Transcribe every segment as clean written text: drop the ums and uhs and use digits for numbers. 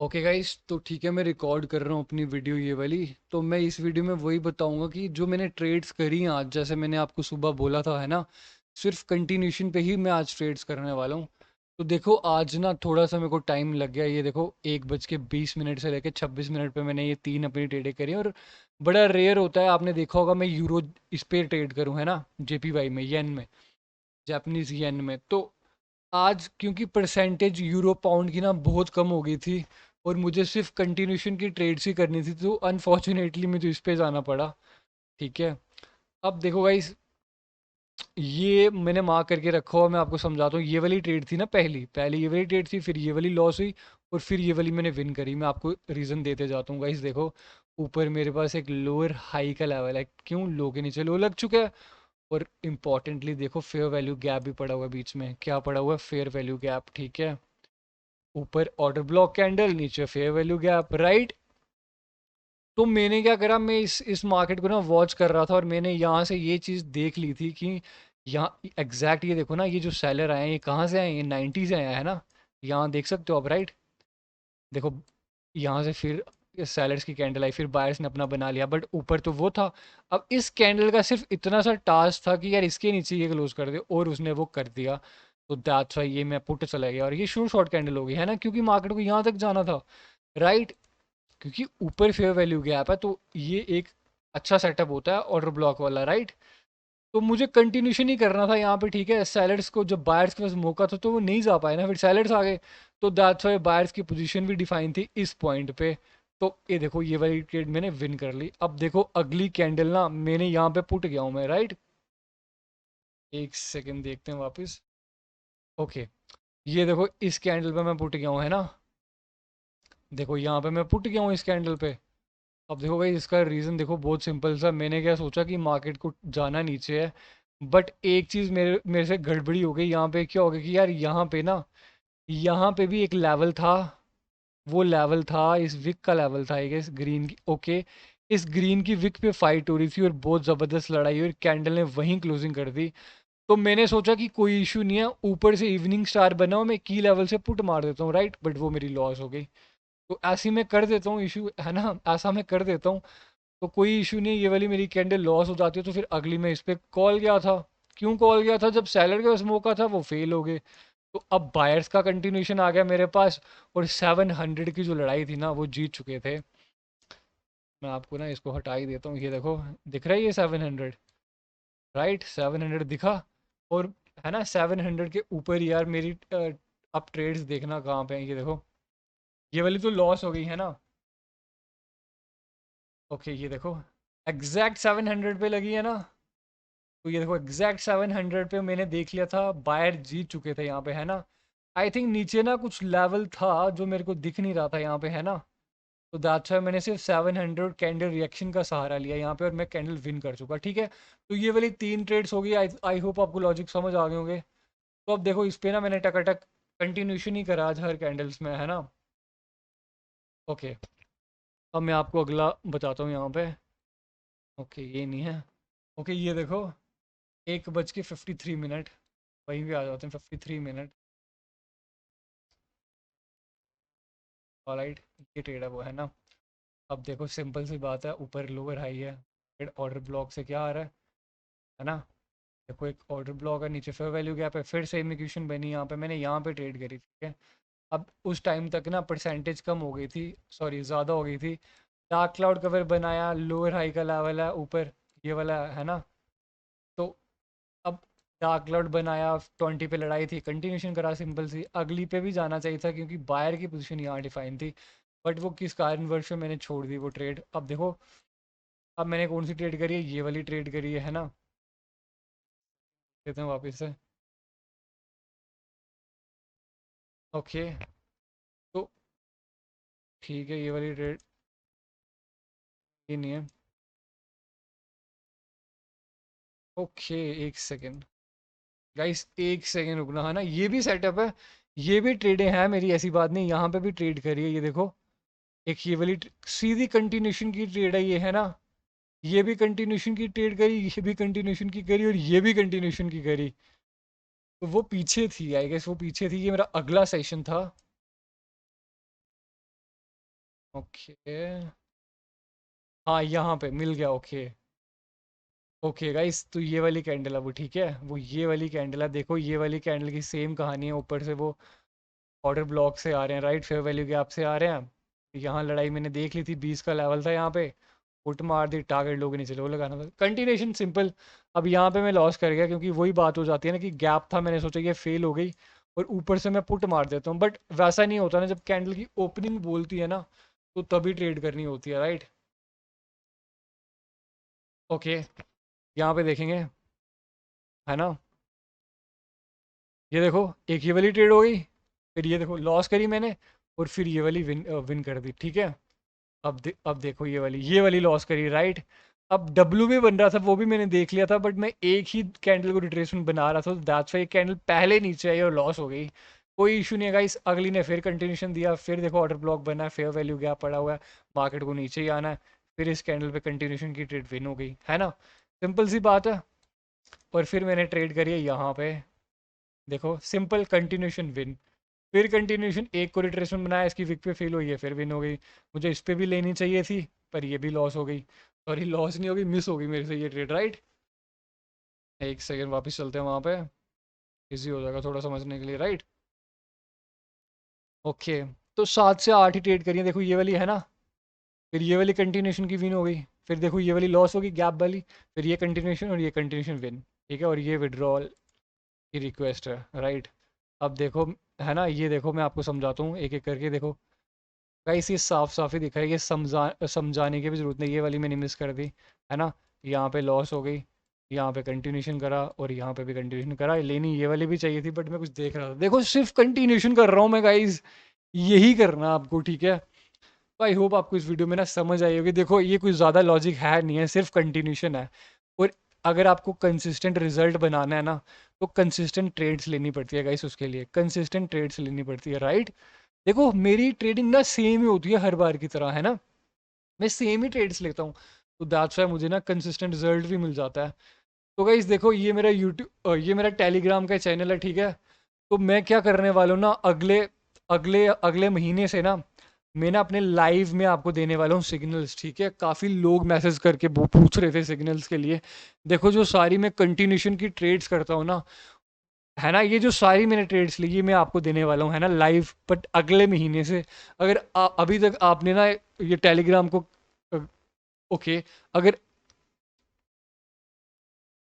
Okay guys, तो ठीक है, मैं रिकॉर्ड कर रहा हूँ अपनी वीडियो ये वाली। तो मैं इस वीडियो में वही बताऊंगा कि जो मैंने ट्रेड्स करी हैं आज, जैसे मैंने आपको सुबह बोला था, है ना। सिर्फ कंटिन्यूशन पे ही मैं आज ट्रेड्स करने वाला हूँ। तो देखो, आज ना थोड़ा सा मेरे को टाइम लग गया। ये देखो, 1:20 से लेकर 26 मिनट पे मैंने ये तीन अपनी ट्रेडें करी। और बड़ा रेयर होता है, आपने देखा होगा, मैं यूरो इस पे ट्रेड करूँ, है ना, जेपीवाई में, येन में, जापानीज येन में। तो आज क्योंकि परसेंटेज यूरो पाउंड की ना बहुत कम हो गई थी, और मुझे सिर्फ कंटिन्यूशन की ट्रेड्स ही करनी थी, तो अनफॉर्चुनेटली मुझे इस पे जाना पड़ा। ठीक है। अब देखो गाइस, ये मैंने मार्क करके रखा हुआ, मैं आपको समझाता हूँ। ये वाली ट्रेड थी ना, पहली पहली ये वाली ट्रेड थी, फिर ये वाली लॉस हुई, और फिर ये वाली मैंने विन करी। मैं आपको रीज़न देते जाता हूँ गाइस। देखो, ऊपर मेरे पास एक लोअर हाई का लेवल है, क्यों लो के नीचे लो लग चुका है। और इम्पॉर्टेंटली देखो, फेयर वैल्यू गैप भी पड़ा हुआ है बीच में। क्या पड़ा हुआ है? Fair value gap. ठीक है। ऊपर ऑर्डर ब्लॉक कैंडल, नीचे फेयर वैल्यू गैप, राइट। तो मैंने क्या करा, मैं इस मार्केट को ना वॉच कर रहा था, और मैंने यहाँ से ये चीज़ देख ली थी कि यहाँ एग्जैक्ट, ये देखो ना, ये जो सेलर आए हैं ये कहाँ से आए हैं? ये 90 से आए हैं, है ना। यहाँ देख सकते हो आप, राइट। देखो, यहाँ से फिर सेलर्स की कैंडल आई, फिर बायर्स ने अपना बना लिया, बट ऊपर तो वो था। अब इस कैंडल का सिर्फ इतना सा टास्क था कि यार इसके नीचे ये क्लोज कर दे, और उसने वो कर दिया। तो दैट्स व्हाई ये मैं पुट चला गया, और ये शॉर्ट कैंडल हो गई, है ना, क्योंकि मार्केट को यहाँ तक जाना था, राइट। क्योंकि ऊपर फेयर वैल्यू गैप है, तो ये एक अच्छा सेटअप होता है ऑर्डर ब्लॉक वाला, राइट। तो मुझे कंटिन्यूशन ही करना था यहाँ पे। ठीक है, सेलर्स को जब बायर्स के पास मौका था तो वो नहीं जा पाए ना, फिर सेलर्स आ गए। तो दैट्स वाई बायर्स की पोजीशन भी डिफाइन थी इस पॉइंट पे। तो ये देखो, ये वाली ट्रेड मैंने विन कर ली। अब देखो, अगली कैंडल ना मैंने यहाँ पे पुट गया हूँ मैं, राइट। एक सेकेंड, देखते हैं वापस। ओके, ये देखो, इस कैंडल पे मैं पुट गया हूँ, है ना। देखो, यहाँ पे मैं पुट गया हूँ इस कैंडल पे। अब देखो भाई, इसका रीज़न देखो, बहुत सिंपल सा। मैंने क्या सोचा कि मार्केट को जाना नीचे है, बट एक चीज़ मेरे मेरे से गड़बड़ी हो गई। यहाँ पे क्या हो गया कि यार, यहाँ पे ना, यहाँ पे भी एक लेवल था। वो लेवल था, इस विक का लेवल था, इस ग्रीन की, ओके। इस ग्रीन की विक पे फाइट हो रही थी, और बहुत ज़बरदस्त लड़ाई हुई, और कैंडल ने वहीं क्लोजिंग कर दी। तो मैंने सोचा कि कोई इशू नहीं है, ऊपर से इवनिंग स्टार बना हो, मैं की लेवल से पुट मार देता हूँ, राइट। बट वो मेरी लॉस हो गई। तो ऐसी मैं कर देता हूँ, इशू है ना, ऐसा मैं कर देता हूँ। तो कोई इशू नहीं, ये वाली मेरी कैंडल लॉस हो जाती है, तो फिर अगली में इस पे कॉल गया था। क्यों कॉल गया था? जब सेलर के पास मौका था वो फेल हो गए। तो अब बायर्स का कंटिन्यूशन आ गया मेरे पास, और 700 की जो लड़ाई थी ना, वो जीत चुके थे। मैं आपको ना इसको हटा ही देता हूँ। ये देखो, दिख रहा है ये 700, राइट। 700 दिखा। और है ना, 700 के ऊपर यार मेरी अब ट्रेड्स देखना कहाँ पे हैं। ये देखो, ये वाली तो लॉस हो गई, है ना। ओके, ये देखो, एग्जैक्ट 700 पे लगी है ना। तो ये देखो, एग्जैक्ट 700 पे मैंने देख लिया था, बायर जीत चुके थे यहाँ पे, है ना। आई थिंक नीचे ना कुछ लेवल था जो मेरे को दिख नहीं रहा था यहाँ पे, है ना। तो दैट्स व्हाई मैंने सिर्फ 700 कैंडल रिएक्शन का सहारा लिया यहाँ पे, और मैं कैंडल विन कर चुका। ठीक है। तो ये वाली तीन ट्रेड्स हो गई। आई आई होप आपको लॉजिक समझ आ गए होंगे। तो अब देखो, इस पे ना मैंने टकाटक कंटिन्यूशन ही करा आज हर कैंडल्स में, है ना। ओके, अब मैं आपको अगला बताता हूँ यहाँ पे। ओके, ये नहीं है। ओके, ये देखो, 1:53, वहीं पे आ जाते हैं, 53 मिनट। ऑलराइट, ये ट्रेड है वो, है ना। अब देखो, सिंपल सी बात है, ऊपर लोअर हाई है, ऑर्डर ब्लॉक से क्या आ रहा है ना। देखो, एक ऑर्डर ब्लॉक है, नीचे फेयर वैल्यू गैप है, फिर सेम इक्वेशन बनी यहाँ पे, मैंने यहाँ पे ट्रेड करी, ठीक है। अब उस टाइम तक ना परसेंटेज कम हो गई थी, सॉरी ज़्यादा हो गई थी। डार्क क्लाउड कवर बनाया, लोअर हाई का लेवल है ऊपर, ये वाला, है ना। तो अब डार्क क्लाउड बनाया, 20 पे लड़ाई थी, कंटिन्यूशन करा, सिंपल सी। अगली पे भी जाना चाहिए था, क्योंकि बायर की पोजीशन यहाँ डिफाइन थी, बट वो किस कारणवश से मैंने छोड़ दी वो ट्रेड। अब देखो, अब मैंने कौन सी ट्रेड करी है? ये वाली ट्रेड करी है ना। देते हैं वापस से। ओके, तो ठीक है, ये वाली ट्रेड, ये नहीं है। ओके, एक सेकेंड गाइस, एक सेकेंड रुकना, है ना। ये भी सेटअप है, ये भी ट्रेडें हैं मेरी, ऐसी बात नहीं। यहाँ पे भी ट्रेड करी है, ये देखो। एक ये वाली सीधी कंटिन्यूशन की ट्रेड है ये, है ना। ये भी कंटिन्यूशन की ट्रेड करी, ये भी कंटिन्यूशन की करी, और ये भी कंटिन्यूशन की करी। तो वो पीछे थी, आई गेस वो पीछे थी, ये मेरा अगला सेशन था। ओके, हाँ यहाँ पे मिल गया। ओके ओके गाइस, तो ये वाली कैंडल है वो, ठीक है, वो ये वाली कैंडल है। देखो ये वाली कैंडल की सेम कहानी है, ऊपर से वो ऑर्डर ब्लॉक से आ रहे हैं, राइट, फेयर वैल्यू गैप से आ रहे हैं। यहाँ लड़ाई मैंने देख ली थी, 20 का लेवल था यहाँ पे, पुट मार दी, टारगेट लोग नहीं चले, वो लगाना था कंटिन्यूशन सिंपल। अब यहाँ पे मैं लॉस कर गया, क्योंकि वही बात हो जाती है ना कि गैप था, मैंने सोचा ये फेल हो गई और ऊपर से मैं पुट मार देता हूँ, बट वैसा नहीं होता ना, जब कैंडल की ओपनिंग बोलती है ना तो तभी ट्रेड करनी होती है, राइट। ओके, यहाँ पे देखेंगे, है ना, ये देखो एक ये वाली ट्रेड हो गई, फिर ये देखो लॉस करी मैंने, और फिर ये वाली विन विन कर दी, ठीक है। अब देखो ये वाली लॉस करी, राइट। अब डब्ल्यू भी बन रहा था, वो भी मैंने देख लिया था, बट मैं एक ही कैंडल को रिट्रेसमेंट बना रहा था, दैट्स वाई कैंडल पहले नीचे आई और लॉस हो गई। कोई इशू नहीं है गाइस, अगली ने फिर कंटिन्यूशन दिया, फिर देखो ऑर्डर ब्लॉक बना है, फेयर वैल्यू गैप पड़ा हुआ है, मार्केट को नीचे ही आना है, फिर इस कैंडल पे कंटिन्यूशन की ट्रेड विन हो गई, है ना, सिंपल सी बात है। और फिर मैंने ट्रेड करी है यहाँ पे, देखो सिंपल कंटिन्यूशन विन, फिर कंटिन्यूशन एक को रिट्रेसमेंट बनाया, इसकी विक पे फेल हुई है, फिर विन हो गई। मुझे इस पे भी लेनी चाहिए थी, पर ये भी लॉस हो गई, सॉरी लॉस नहीं होगी, मिस हो गई मेरे से ये ट्रेड, राइट। एक सेकंड वापस चलते हैं वहाँ पे, इजी हो जाएगा थोड़ा समझने के लिए, राइट। ओके, तो 7 से 8 ही ट्रेड करिए, देखो ये वाली है ना, फिर ये वाली कंटिन्यूशन की विन हो गई, फिर देखो ये वाली लॉस होगी गैप वाली, फिर ये कंटिन्यूशन और ये कंटिन्यूशन विन, ठीक है, और ये विड्रॉल की रिक्वेस्ट है, राइट। अब देखो, है ना, ये देखो मैं आपको समझाता हूँ एक एक करके, देखो गाइस ये साफ साफ ही दिख रहा है, ये समझाने की भी जरूरत नहीं, ये वाली मैंने मिस कर दी, है ना, यहाँ पे लॉस हो गई, यहाँ पे कंटिन्यूशन करा और यहाँ पे भी कंटिन्यूशन करा, लेनी ये वाली भी चाहिए थी, बट मैं कुछ देख रहा था, देखो सिर्फ कंटिन्यूशन कर रहा हूँ मैं गाइस, यही करना आपको, ठीक है। तो आई होप आपको इस वीडियो में ना समझ आई होगी, देखो ये कुछ ज़्यादा लॉजिक है नहीं है, सिर्फ कंटिन्यूशन है। और अगर आपको कंसिस्टेंट रिजल्ट बनाना है ना, तो कंसिस्टेंट ट्रेड्स लेनी पड़ती है गाइस, उसके लिए कंसिस्टेंट ट्रेड्स लेनी पड़ती है, राइट। देखो मेरी ट्रेडिंग ना सेम ही होती है हर बार की तरह, है ना, मैं सेम ही ट्रेड्स लेता हूँ, तो दैट्स वाई मुझे ना कंसिस्टेंट रिजल्ट भी मिल जाता है। तो गाइस देखो ये मेरा यूट्यूब, ये मेरा टेलीग्राम का चैनल है, ठीक है। तो मैं क्या करने वाला हूँ ना, अगले अगले अगले महीने से ना, मैं ना अपने लाइव में आपको देने वाला हूँ सिग्नल्स, ठीक है। काफ़ी लोग मैसेज करके पूछ रहे थे सिग्नल्स के लिए। देखो जो सारी मैं कंटिन्यूशन की ट्रेड्स करता हूँ ना, है ना, ये जो सारी मैंने ट्रेड्स ली ये मैं आपको देने वाला हूँ, है ना, लाइव, बट अगले महीने से। अगर अभी तक आपने ना ये टेलीग्राम को, ओके, अगर,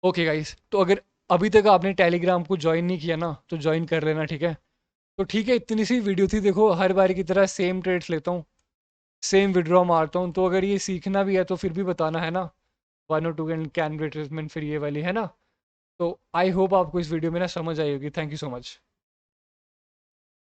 ओके गाइस, तो अगर अभी तक आपने टेलीग्राम को ज्वाइन नहीं किया ना, तो ज्वाइन कर लेना, ठीक है। तो ठीक है, इतनी सी वीडियो थी, देखो हर बार की तरह सेम ट्रेड्स लेता हूँ, सेम विड्रॉ मारता हूँ, तो अगर ये सीखना भी है तो फिर भी बताना, है ना, 1 और 2 कैन रिट्रेसमेंट, फिर ये वाली, है ना। तो आई होप आपको इस वीडियो में ना समझ आई होगी, थैंक यू सो मच।